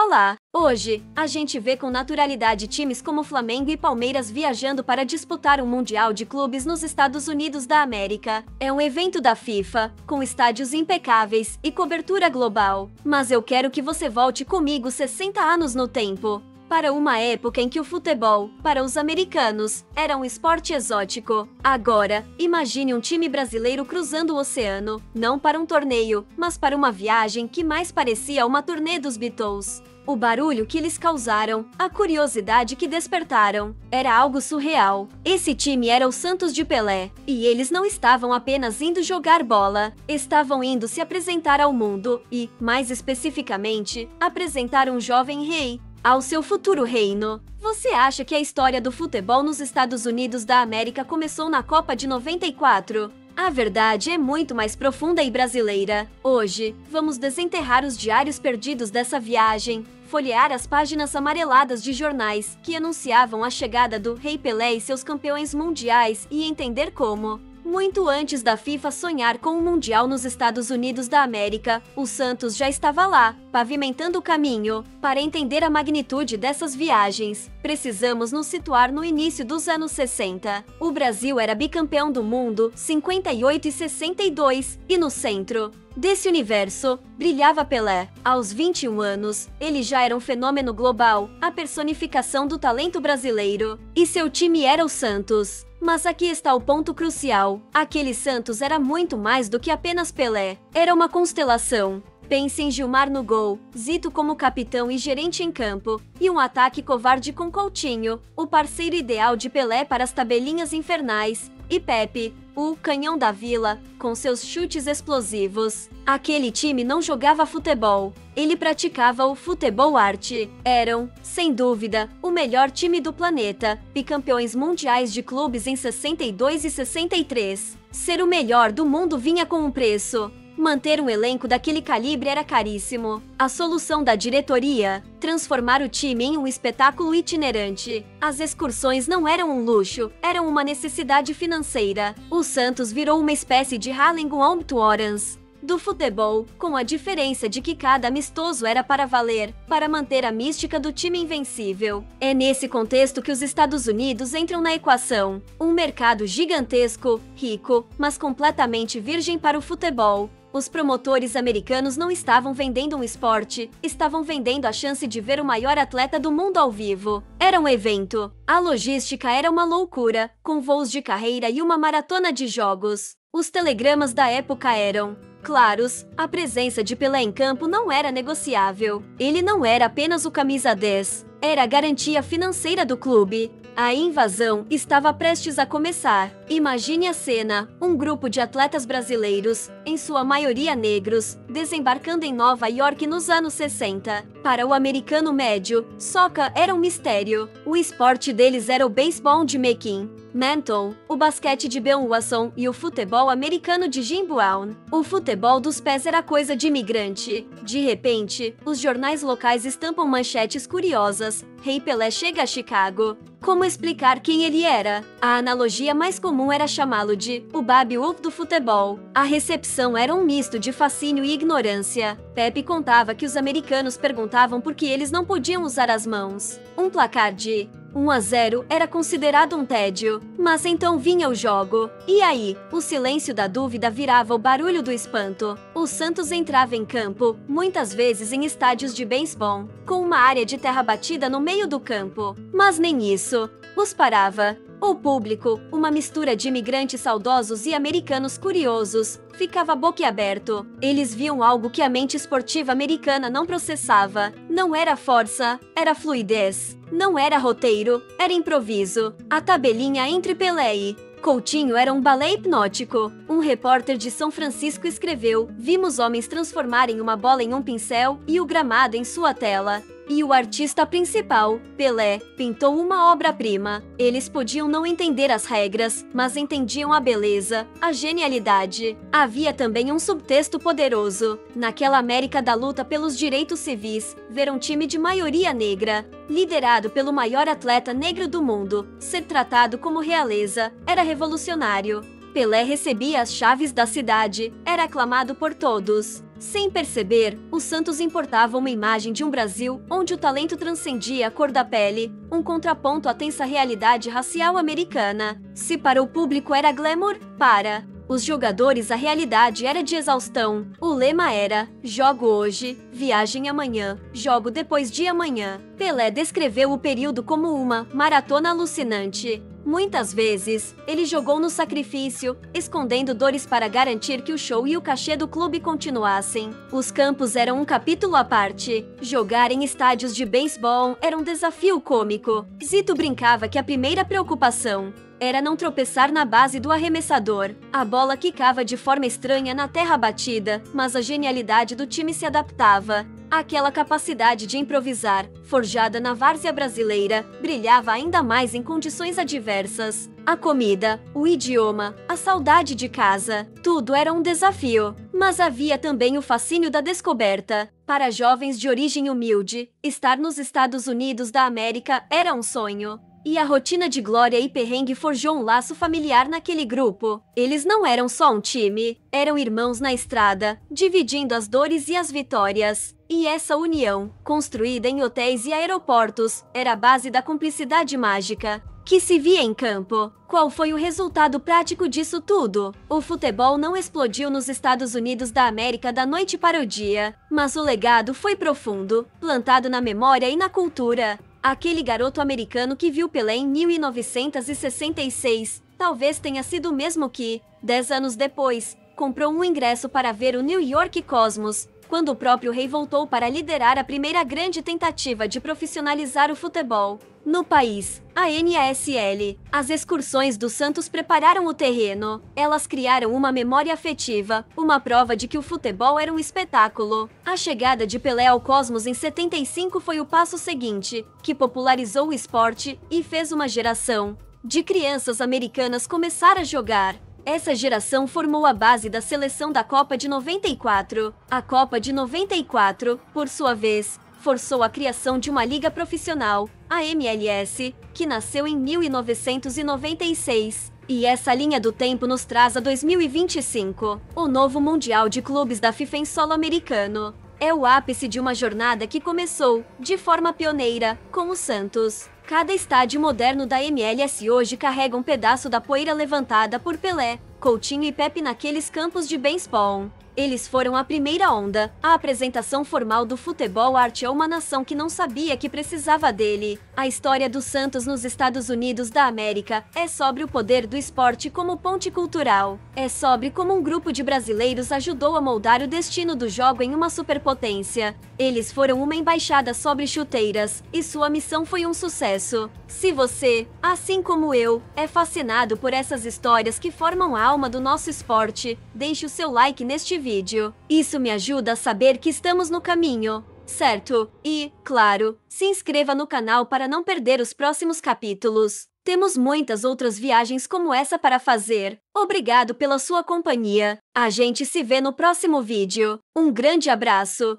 Olá! Hoje, a gente vê com naturalidade times como Flamengo e Palmeiras viajando para disputar um Mundial de Clubes nos Estados Unidos da América. É um evento da FIFA, com estádios impecáveis e cobertura global. Mas eu quero que você volte comigo 60 anos no tempo. Para uma época em que o futebol, para os americanos, era um esporte exótico. Agora, imagine um time brasileiro cruzando o oceano, não para um torneio, mas para uma viagem que mais parecia uma turnê dos Beatles. O barulho que eles causaram, a curiosidade que despertaram, era algo surreal. Esse time era o Santos de Pelé, e eles não estavam apenas indo jogar bola, estavam indo se apresentar ao mundo e, mais especificamente, apresentar um jovem rei ao seu futuro reino. Você acha que a história do futebol nos Estados Unidos da América começou na Copa de 94? A verdade é muito mais profunda e brasileira. Hoje, vamos desenterrar os diários perdidos dessa viagem, folhear as páginas amareladas de jornais que anunciavam a chegada do Rei Pelé e seus campeões mundiais e entender como, muito antes da FIFA sonhar com o Mundial nos Estados Unidos da América, o Santos já estava lá, pavimentando o caminho. Para entender a magnitude dessas viagens, precisamos nos situar no início dos anos 60. O Brasil era bicampeão do mundo 58 e 62, e no centro desse universo, brilhava Pelé. Aos 21 anos, ele já era um fenômeno global, a personificação do talento brasileiro. E seu time era o Santos. Mas aqui está o ponto crucial. Aquele Santos era muito mais do que apenas Pelé. Era uma constelação. Pense em Gilmar no gol, Zito como capitão e gerente em campo, e um ataque covarde com Coutinho, o parceiro ideal de Pelé para as tabelinhas infernais, e Pepe, o canhão da vila, com seus chutes explosivos. Aquele time não jogava futebol, ele praticava o futebol arte. Eram, sem dúvida, o melhor time do planeta, bicampeões mundiais de clubes em 62 e 63. Ser o melhor do mundo vinha com um preço. Manter um elenco daquele calibre era caríssimo. A solução da diretoria? Transformar o time em um espetáculo itinerante. As excursões não eram um luxo, eram uma necessidade financeira. O Santos virou uma espécie de Harlem Globetrotters do futebol, com a diferença de que cada amistoso era para valer, para manter a mística do time invencível. É nesse contexto que os Estados Unidos entram na equação. Um mercado gigantesco, rico, mas completamente virgem para o futebol. Os promotores americanos não estavam vendendo um esporte, estavam vendendo a chance de ver o maior atleta do mundo ao vivo. Era um evento. A logística era uma loucura, com voos de carreira e uma maratona de jogos. Os telegramas da época eram claros. A presença de Pelé em campo não era negociável. Ele não era apenas o camisa 10, era a garantia financeira do clube. A invasão estava prestes a começar. Imagine a cena: um grupo de atletas brasileiros, em sua maioria negros, desembarcando em Nova York nos anos 60. Para o americano médio, soccer era um mistério. O esporte deles era o beisebol de Mackin, Mantle, o basquete de Ben Watson e o futebol americano de Jim Brown. O futebol dos pés era coisa de imigrante. De repente, os jornais locais estampam manchetes curiosas: Rei Pelé chega a Chicago. Como explicar quem ele era? A analogia mais comum era chamá-lo de o Babe Ruth do futebol. A recepção era um misto de fascínio e ignorância. Pepe contava que os americanos perguntavam por que eles não podiam usar as mãos. Um placar de 1-0 era considerado um tédio, mas então vinha o jogo. E aí, o silêncio da dúvida virava o barulho do espanto. O Santos entrava em campo, muitas vezes em estádios de beisebol, com uma área de terra batida no meio do campo. Mas nem isso os parava. O público, uma mistura de imigrantes saudosos e americanos curiosos, ficava boquiaberto. Eles viam algo que a mente esportiva americana não processava. Não era força, era fluidez. Não era roteiro, era improviso. A tabelinha entre Pelé e Coutinho era um balé hipnótico. Um repórter de São Francisco escreveu: vimos homens transformarem uma bola em um pincel e o gramado em sua tela. E o artista principal, Pelé, pintou uma obra-prima. Eles podiam não entender as regras, mas entendiam a beleza, a genialidade. Havia também um subtexto poderoso. Naquela América da luta pelos direitos civis, ver um time de maioria negra, liderado pelo maior atleta negro do mundo, ser tratado como realeza, era revolucionário. Pelé recebia as chaves da cidade, era aclamado por todos. Sem perceber, o Santos importava uma imagem de um Brasil onde o talento transcendia a cor da pele, um contraponto à tensa realidade racial americana. Se para o público era glamour, para os jogadores a realidade era de exaustão. O lema era: jogo hoje, viagem amanhã, jogo depois de amanhã. Pelé descreveu o período como uma maratona alucinante. Muitas vezes, ele jogou no sacrifício, escondendo dores para garantir que o show e o cachê do clube continuassem. Os campos eram um capítulo à parte. Jogar em estádios de beisebol era um desafio cômico. Zito brincava que a primeira preocupação era não tropeçar na base do arremessador. A bola quicava de forma estranha na terra batida, mas a genialidade do time se adaptava. Aquela capacidade de improvisar, forjada na várzea brasileira, brilhava ainda mais em condições adversas. A comida, o idioma, a saudade de casa, tudo era um desafio. Mas havia também o fascínio da descoberta. Para jovens de origem humilde, estar nos Estados Unidos da América era um sonho. E a rotina de glória e perrengue forjou um laço familiar naquele grupo. Eles não eram só um time, eram irmãos na estrada, dividindo as dores e as vitórias. E essa união, construída em hotéis e aeroportos, era a base da cumplicidade mágica que se via em campo. Qual foi o resultado prático disso tudo? O futebol não explodiu nos Estados Unidos da América da noite para o dia, mas o legado foi profundo, plantado na memória e na cultura. Aquele garoto americano que viu Pelé em 1966, talvez tenha sido o mesmo que, 10 anos depois, comprou um ingresso para ver o New York Cosmos, quando o próprio rei voltou para liderar a primeira grande tentativa de profissionalizar o futebol no país, a NASL. As excursões do Santos prepararam o terreno. Elas criaram uma memória afetiva, uma prova de que o futebol era um espetáculo. A chegada de Pelé ao Cosmos em 75 foi o passo seguinte, que popularizou o esporte e fez uma geração de crianças americanas começar a jogar. Essa geração formou a base da seleção da Copa de 94. A Copa de 94, por sua vez, forçou a criação de uma liga profissional, a MLS, que nasceu em 1996. E essa linha do tempo nos traz a 2025, o novo Mundial de Clubes da FIFA em solo americano. É o ápice de uma jornada que começou, de forma pioneira, com o Santos. Cada estádio moderno da MLS hoje carrega um pedaço da poeira levantada por Pelé, Coutinho e Pepe naqueles campos de beisebol. Eles foram a primeira onda, a apresentação formal do futebol arte a uma nação que não sabia que precisava dele. A história do Santos nos Estados Unidos da América é sobre o poder do esporte como ponte cultural. É sobre como um grupo de brasileiros ajudou a moldar o destino do jogo em uma superpotência. Eles foram uma embaixada sobre chuteiras, e sua missão foi um sucesso. Se você, assim como eu, é fascinado por essas histórias que formam a alma do nosso esporte, deixe o seu like neste vídeo. Isso me ajuda a saber que estamos no caminho certo. E, claro, se inscreva no canal para não perder os próximos capítulos. Temos muitas outras viagens como essa para fazer. Obrigado pela sua companhia. A gente se vê no próximo vídeo. Um grande abraço.